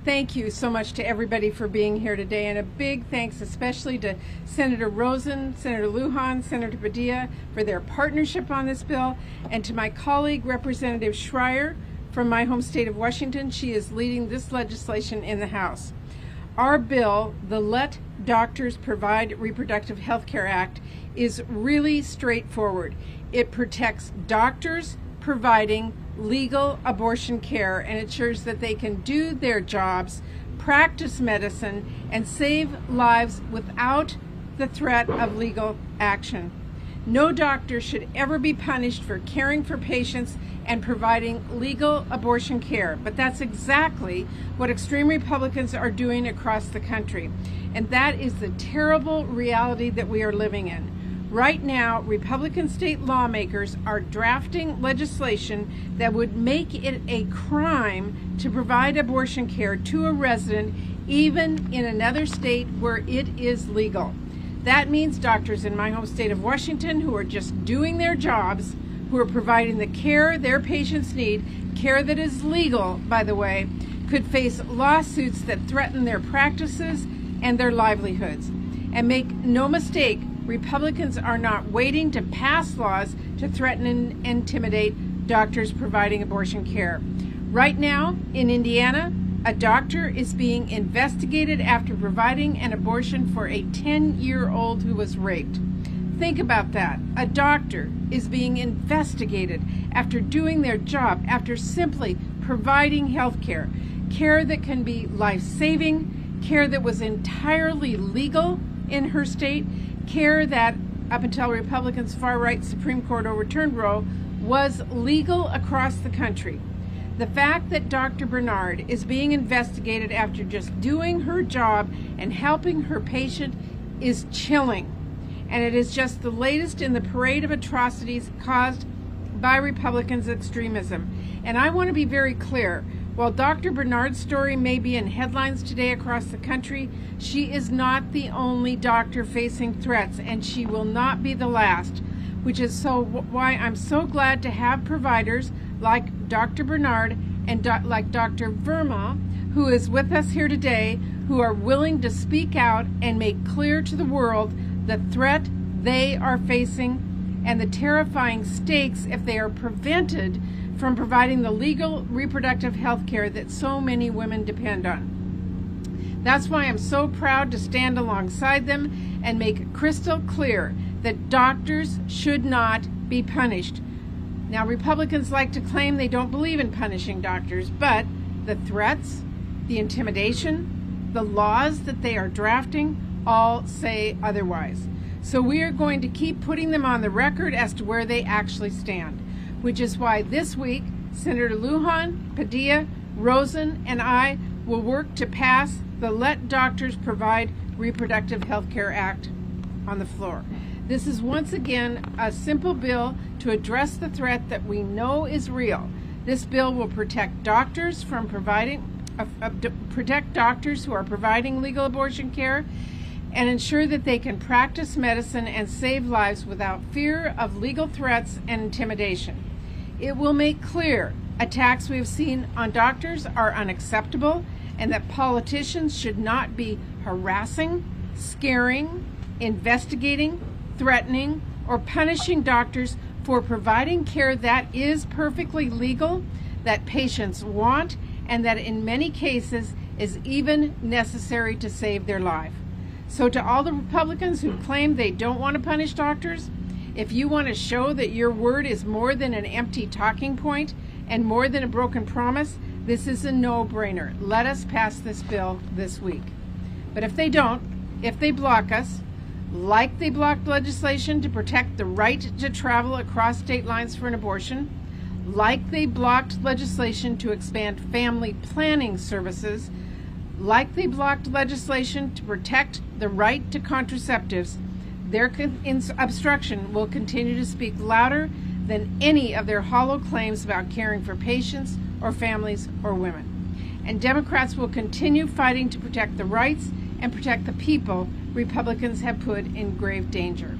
Thank you so much to everybody for being here today, and a big thanks especially to Senator Rosen, Senator Lujan, Senator Padilla for their partnership on this bill, and to my colleague Representative Schreier from my home state of Washington. She is leading this legislation in the House. Our bill, the Let Doctors Provide Reproductive Health Care Act, is really straightforward. It protects doctors providing legal abortion care and ensures that they can do their jobs, practice medicine, and save lives without the threat of legal action. No doctor should ever be punished for caring for patients and providing legal abortion care. But that's exactly what extreme Republicans are doing across the country. And that is the terrible reality that we are living in. Right now, Republican state lawmakers are drafting legislation that would make it a crime to provide abortion care to a resident, even in another state where it is legal. That means doctors in my home state of Washington who are just doing their jobs, who are providing the care their patients need, care that is legal, by the way, could face lawsuits that threaten their practices and their livelihoods. And make no mistake, Republicans are not waiting to pass laws to threaten and intimidate doctors providing abortion care. Right now, in Indiana, a doctor is being investigated after providing an abortion for a 10-year-old who was raped. Think about that. A doctor is being investigated after doing their job, after simply providing health care, care that can be life-saving, care that was entirely legal in her state, care that, up until Republicans' far-right Supreme Court overturned Roe, was legal across the country. The fact that Dr. Bernard is being investigated after just doing her job and helping her patient is chilling. And it is just the latest in the parade of atrocities caused by Republicans' extremism. And I want to be very clear. While Dr. Bernard's story may be in headlines today across the country, she is not the only doctor facing threats, and she will not be the last, which is why I'm so glad to have providers like Dr. Bernard and like Dr. Verma, who is with us here today, who are willing to speak out and make clear to the world the threat they are facing and the terrifying stakes if they are prevented from providing the legal reproductive health care that so many women depend on. That's why I'm so proud to stand alongside them and make crystal clear that doctors should not be punished. Now, Republicans like to claim they don't believe in punishing doctors, but the threats, the intimidation, the laws that they are drafting all say otherwise. So we are going to keep putting them on the record as to where they actually stand, which is why this week, Senator Lujan, Padilla, Rosen, and I will work to pass the Let Doctors Provide Reproductive Health Care Act on the floor. This is once again a simple bill to address the threat that we know is real. This bill will protect doctors from protect doctors who are providing legal abortion care and ensure that they can practice medicine and save lives without fear of legal threats and intimidation. It will make clear attacks we have seen on doctors are unacceptable and that politicians should not be harassing, scaring, investigating, threatening, or punishing doctors for providing care that is perfectly legal, that patients want, and that in many cases is even necessary to save their life. So to all the Republicans who claim they don't want to punish doctors, if you want to show that your word is more than an empty talking point and more than a broken promise, this is a no-brainer. Let us pass this bill this week. But if they don't, if they block us, like they blocked legislation to protect the right to travel across state lines for an abortion, like they blocked legislation to expand family planning services, like they blocked legislation to protect the right to contraceptives, their obstruction will continue to speak louder than any of their hollow claims about caring for patients or families or women. And Democrats will continue fighting to protect the rights and protect the people Republicans have put in grave danger.